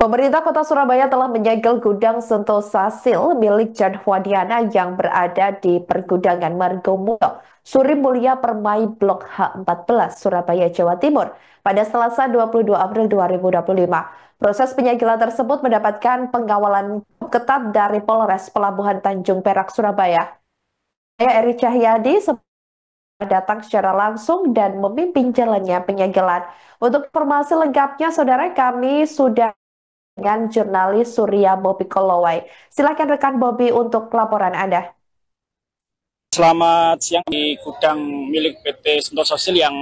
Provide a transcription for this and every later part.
Pemerintah Kota Surabaya telah menyegel gudang Sentosa Sil milik Jan Fuadiana yang berada di Pergudangan Margomulyo, Suri Mulia Permai Blok H14, Surabaya, Jawa Timur, pada Selasa 22 April 2025. Proses penyegelan tersebut mendapatkan pengawalan ketat dari Polres Pelabuhan Tanjung Perak, Surabaya. Saya Eri Cahyadi datang secara langsung dan memimpin jalannya penyegelan. Untuk informasi lengkapnya, saudara, kami sudah dengan jurnalis Surya Bobi Kolowai. Silakan rekan Bobi untuk laporan Anda. Selamat siang. Di gudang milik PT Sentosa Sil yang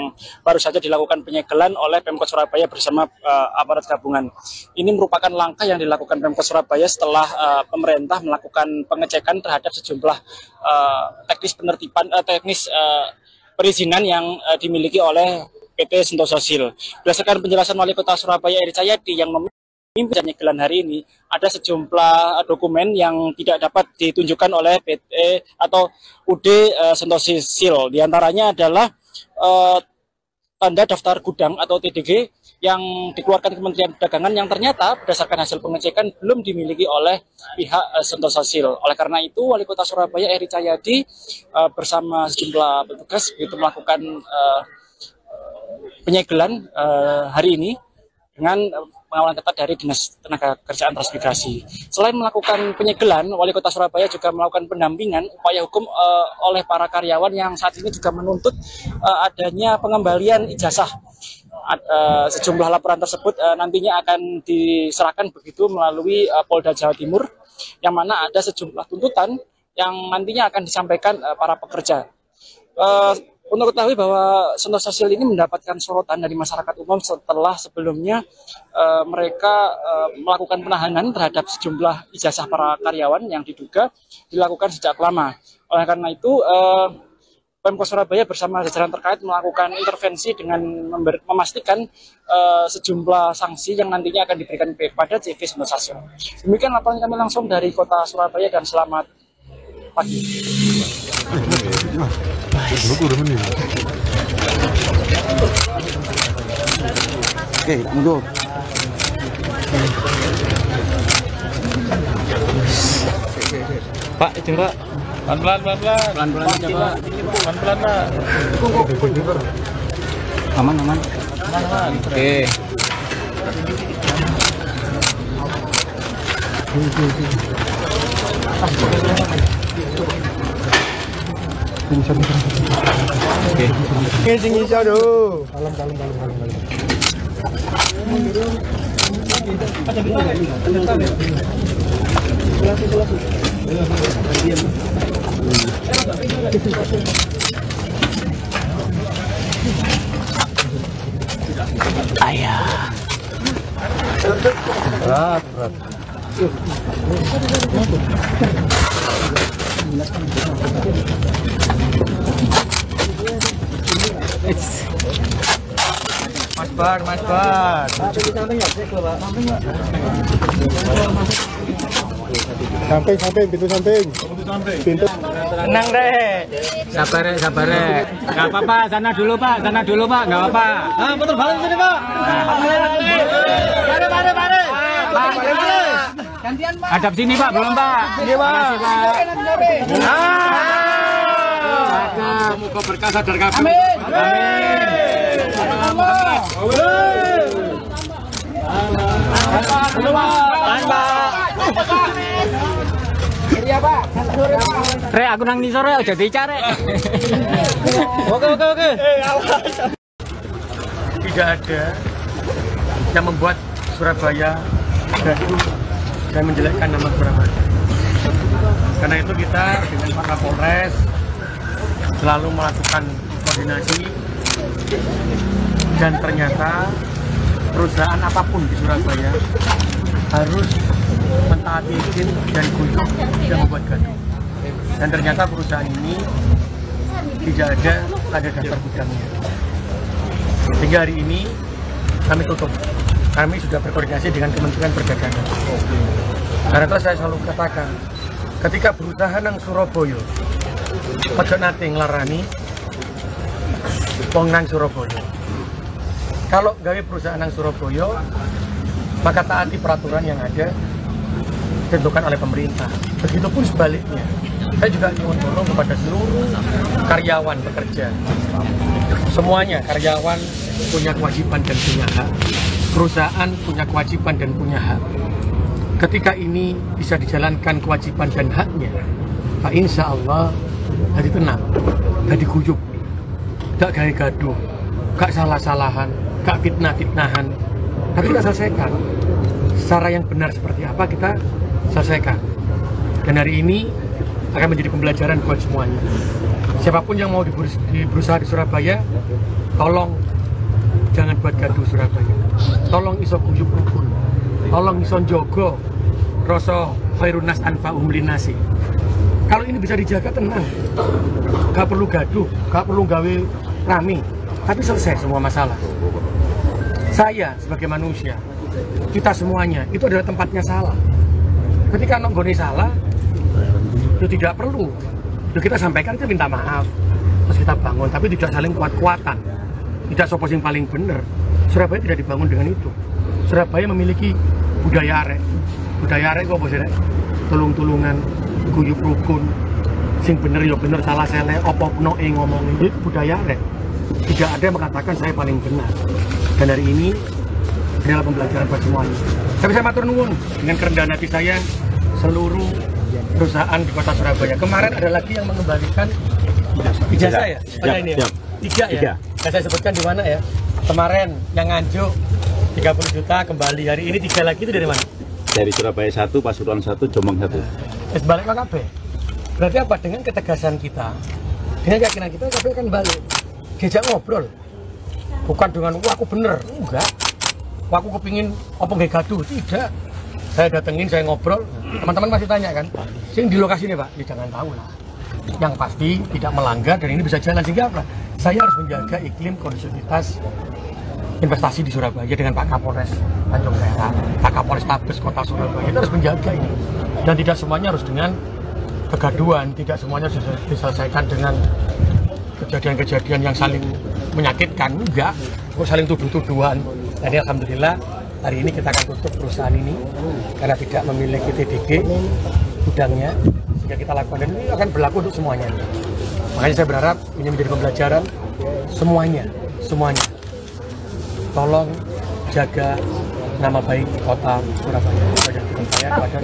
baru saja dilakukan penyegelan oleh Pemkot Surabaya bersama aparat gabungan. Ini merupakan langkah yang dilakukan Pemkot Surabaya setelah pemerintah melakukan pengecekan terhadap sejumlah teknis perizinan yang dimiliki oleh PT Sentosa Sil. Berdasarkan penjelasan Wali Kota Surabaya Eri Cahyadi yang memimpin penyegelan hari ini, ada sejumlah dokumen yang tidak dapat ditunjukkan oleh PT atau UD Sentosa Sil. Di antaranya adalah tanda daftar gudang atau TDG yang dikeluarkan Kementerian Perdagangan yang ternyata berdasarkan hasil pengecekan belum dimiliki oleh pihak Sentosa Sil. Oleh karena itu, Wali Kota Surabaya Eri Cahyadi bersama sejumlah petugas begitu melakukan penyegelan hari ini dengan pengawalan ketat dari Dinas Tenaga Kerjaan Transmigrasi. Selain melakukan penyegelan, Wali Kota Surabaya juga melakukan pendampingan upaya hukum oleh para karyawan yang saat ini juga menuntut adanya pengembalian ijazah. Sejumlah laporan tersebut nantinya akan diserahkan begitu melalui Polda Jawa Timur, yang mana ada sejumlah tuntutan yang nantinya akan disampaikan para pekerja. Untuk ketahui bahwa Sentosa Sil ini mendapatkan sorotan dari masyarakat umum setelah sebelumnya mereka melakukan penahanan terhadap sejumlah ijazah para karyawan yang diduga dilakukan sejak lama. Oleh karena itu, Pemkot Surabaya bersama jajaran terkait melakukan intervensi dengan memastikan sejumlah sanksi yang nantinya akan diberikan kepada CV Sentosa Sil. Demikian laporan kami langsung dari Kota Surabaya dan selamat pagi. Oke, mundur. Pak, izin Pak. Pelan-pelan aja Pak. Pelan-pelan Pak. Aman. Oke. Oke, tinggi jauh. Ayah. Berat. Mas Bar. Samping, pintu. Tenang deh. Sabar. Gak apa-apa, sana dulu Pak, gak apa-apa. Betul balik sini Pak. Pare. Gantian Pak. Hadap sini Pak, belum Pak. Iya Pak. Semoga berkah sadar kabeh. Amin. Re, aku nang ngisor ya, udah dicari. Oke. Tidak ada yang membuat Surabaya gaduh dan menjelekkan nama Surabaya. Karena itu kita dengan Pak Kapolres selalu melakukan koordinasi, dan ternyata perusahaan apapun di Surabaya harus mentaati izin dan kutuk dan membuat gaduh. Dan ternyata perusahaan ini tidak ada tanda daftar gudangnya. Sehingga hari ini kami tutup. Kami sudah berkoordinasi dengan Kementerian Perdagangan. Karena itu saya selalu katakan, ketika berusaha nang Surabaya, ojo nate nglarani wong nang Surabaya. Kalau gawe perusahaan nang Surabaya, maka taati peraturan yang ada ditentukan oleh pemerintah. Begitupun sebaliknya, saya juga ingin mendorong kepada seluruh karyawan bekerja. Semuanya karyawan punya kewajiban dan punya hak. Perusahaan punya kewajiban dan punya hak. Ketika ini bisa dijalankan kewajiban dan haknya, Pak, insya Allah jadi tenang, jadi guyup, gak gaya gaduh, gak salah-salahan, gak fitnah-fitnahan. Tapi kita selesaikan secara yang benar seperti apa kita selesaikan. Dan hari ini akan menjadi pembelajaran buat semuanya. Siapapun yang mau berusaha di Surabaya, tolong jangan buat gaduh Surabaya. Tolong iso guyub rukun. Tolong iso jogo rasa khairun nas anfa'uhum linnasi. Kalau ini bisa dijaga, tenang, gak perlu gaduh, gak perlu gawe rame, tapi selesai semua masalah. Saya sebagai manusia, kita semuanya itu adalah tempatnya salah. Ketika nonggone salah, itu tidak perlu. Itu kita sampaikan, kita minta maaf, terus kita bangun, tapi tidak saling kuat-kuatan. Tidak sopo yang paling benar. Surabaya tidak dibangun dengan itu. Surabaya memiliki budaya arek. Budaya arek apa sih? Tulung-tulungan, guyub rukun, sing bener ya bener, salah sele, opo noe ngomongin. Itu budaya arek. Tidak ada yang mengatakan saya paling benar. Dan hari ini adalah pembelajaran buat semuanya. Tapi saya matur nuwun dengan kerendahan hati saya seluruh perusahaan di kota Surabaya. Kemarin ada lagi yang mengembalikan ijazah ya? Pada ini ya? Tiga ya? Nah, saya sebutkan di mana ya? Kemarin yang Nganjuk 30 juta kembali. Hari ini 3 lagi, itu dari mana? Dari Surabaya 1, Pasuruan 1, Jombang 1. Balik ke KB. Berarti apa? Dengan ketegasan kita, dengan keyakinan kita, KB akan balik. Diajak ngobrol. Bukan dengan, wah aku bener. Enggak. Wah aku kepingin apa nggak gaduh. Tidak. Saya datengin, saya ngobrol. Teman-teman masih tanya kan, sing di lokasi ini Pak? Ya jangan tahu lah. Yang pasti tidak melanggar dan ini bisa jalan. Sehingga apa? Saya harus menjaga iklim kondusivitas investasi di Surabaya dengan Pak Kapolres Tanjung Perak, Pak Kapolres Tabes Kota Surabaya. Kita harus menjaga ini. Dan tidak semuanya harus dengan kegaduhan, tidak semuanya diselesaikan dengan kejadian-kejadian yang saling menyakitkan. Enggak, saling tuduh-tuduhan. Jadi alhamdulillah hari ini kita akan tutup perusahaan ini karena tidak memiliki TDG gudangnya, sehingga kita lakukan, dan ini akan berlaku untuk semuanya. Makanya saya berharap ini menjadi pembelajaran semuanya. Tolong jaga nama baik kota Surabaya.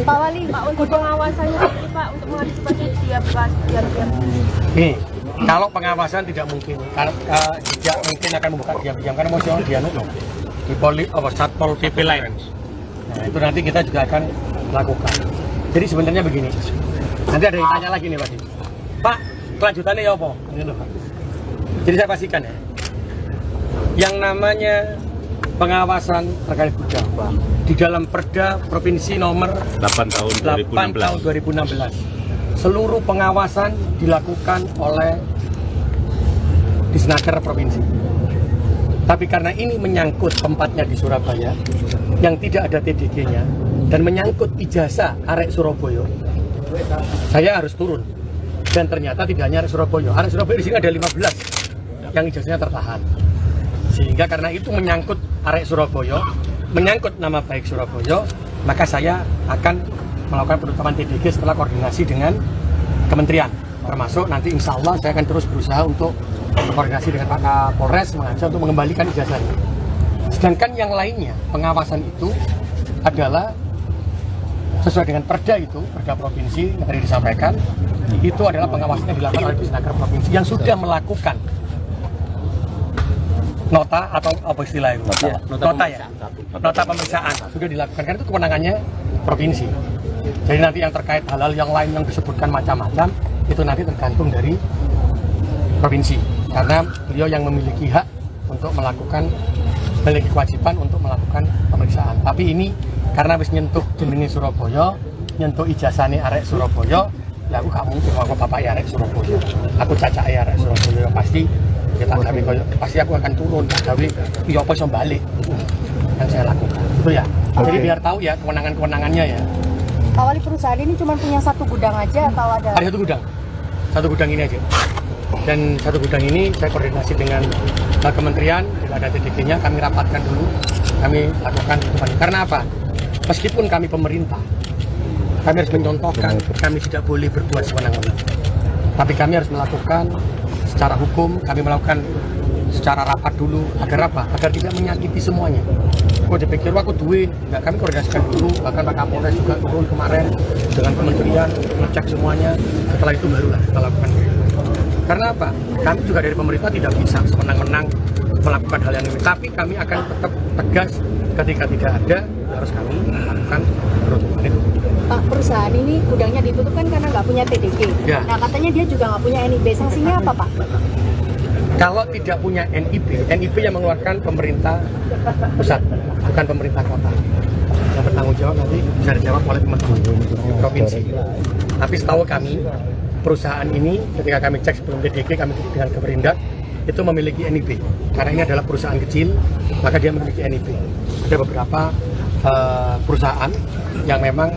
Pak Wali, Pak, untuk pengawasannya Pak, untuk mengantisipasi diam. Nih, kalau pengawasan tidak mungkin, tidak mungkin akan membuka diam-diam karena mau dianut loh di Satpol PP lain. Nah, itu nanti kita juga akan lakukan. Jadi sebenarnya begini, nanti ada yang tanya lagi nih Pak, kelanjutannya ya apa? Jadi saya pastikan ya, yang namanya pengawasan terkait gudang di dalam Perda Provinsi nomor 8 tahun 2016. Seluruh pengawasan dilakukan oleh Disnaker Provinsi. Tapi karena ini menyangkut tempatnya di Surabaya yang tidak ada TDG-nya dan menyangkut ijazah arek Surabaya, saya harus turun. Dan ternyata tidak hanya arek Surabaya di sini ada 15 yang ijazahnya tertahan. Sehingga karena itu menyangkut arek Surabaya, menyangkut nama baik Surabaya, maka saya akan melakukan penutupan TDG setelah koordinasi dengan kementerian. Termasuk nanti insya Allah saya akan terus berusaha untuk koordinasi dengan Pak Kapolres mengajak untuk mengembalikan ijazahnya. Sedangkan yang lainnya, pengawasan itu adalah sesuai dengan perda itu, perda provinsi yang tadi disampaikan, itu adalah pengawasannya dilakukan oleh Disnaker Provinsi yang sudah melakukan nota atau apa istilahnya? Nota pemeriksaan sudah dilakukan, karena itu kewenangannya provinsi. Jadi nanti yang terkait hal-hal yang lain yang disebutkan macam-macam itu nanti tergantung dari provinsi, karena beliau yang memiliki hak untuk melakukan, memiliki kewajiban untuk melakukan pemeriksaan. Tapi ini karena habis nyentuh jenenge Surabaya, nyentuh ijazahnya arek Surabaya, ya aku gak mungkin aku bapak ya arek Surabaya, aku cacak ya arek Surabaya, pasti kita pasti aku akan turun gawe iya apa iso balik yang saya lakukan itu ya. Jadi biar tahu ya kewenangannya ya. Pak Wali, perusahaan ini cuma punya satu gudang aja atau ada? Ada satu gudang ini aja. Dan satu gudang ini saya koordinasi dengan kementerian, bila ada TDG-nya kami rapatkan dulu kami lakukan penutupan. Karena apa? Meskipun kami pemerintah, kami harus mencontohkan, kami tidak boleh berbuat sewenang-wenang. Tapi kami harus melakukan secara hukum, kami melakukan secara rapat dulu. Agar apa? Agar tidak menyakiti semuanya. Kok dipikir aku duit, nggak, kami koordinasikan dulu. Bahkan Pak Kapolres juga turun kemarin dengan kementerian, ngecek semuanya. Setelah itu barulah kita lakukan. Karena apa? Kami juga dari pemerintah tidak bisa semenang-menang melakukan hal yang ini. Tapi kami akan tetap tegas ketika tidak ada, harus kami lakukan penutupan itu. Pak, perusahaan ini gudangnya ditutup kan karena nggak punya TDG. Ya. Nah, katanya dia juga nggak punya NIB. Sanksinya apa, Pak? Kalau tidak punya NIB yang mengeluarkan pemerintah pusat, bukan pemerintah kota. Yang bertanggung jawab nanti bisa dijawab oleh teman-teman provinsi. Tapi setahu kami, perusahaan ini ketika kami cek sebelum TDG, kami dengan Keperindak, itu memiliki NIB. Karena ini adalah perusahaan kecil, maka dia memiliki NIB. Ada beberapa perusahaan yang memang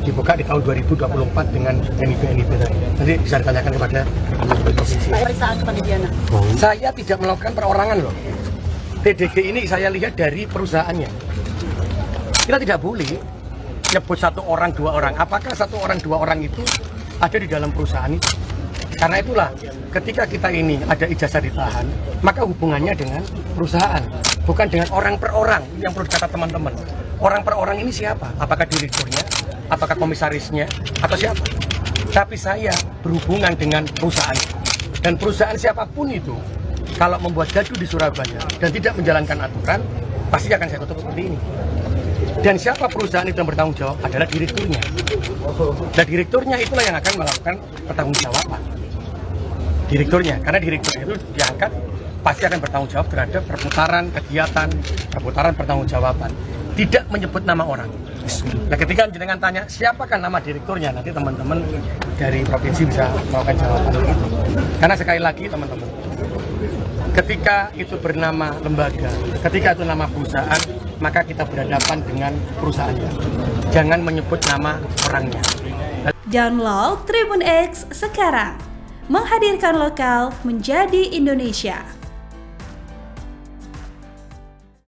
dibuka di tahun 2024 dengan NIB tadi. Nanti bisa ditanyakan kepada provinsi. Pemeriksaan kepanitiaan. Saya tidak melakukan perorangan loh. TDG ini saya lihat dari perusahaannya. Kita tidak boleh nyebut satu orang, dua orang. Apakah satu orang, dua orang itu ada di dalam perusahaan itu? Karena itulah, ketika kita ini ada ijazah ditahan, maka hubungannya dengan perusahaan, bukan dengan orang per orang yang perlu dikata teman-teman. Orang per orang ini siapa? Apakah direkturnya? Apakah komisarisnya? Atau siapa? Tapi saya berhubungan dengan perusahaan. Dan perusahaan siapapun itu, kalau membuat gaduh di Surabaya dan tidak menjalankan aturan, pasti akan saya tutup seperti ini. Dan siapa perusahaan itu yang bertanggung jawab adalah direkturnya. Dan direkturnya itulah yang akan melakukan pertanggungjawaban. Direkturnya, karena direktur itu diangkat pasti akan bertanggung jawab terhadap perputaran kegiatan, perputaran pertanggungjawaban. Tidak menyebut nama orang. Nah, ketika jenengan tanya siapakah nama direkturnya, nanti teman-teman dari provinsi bisa melakukan jawaban itu. Karena sekali lagi teman-teman, ketika itu bernama lembaga, ketika itu nama perusahaan, maka kita berhadapan dengan perusahaannya. Jangan menyebut nama orangnya. Download Tribun X sekarang. Menghadirkan lokal menjadi Indonesia.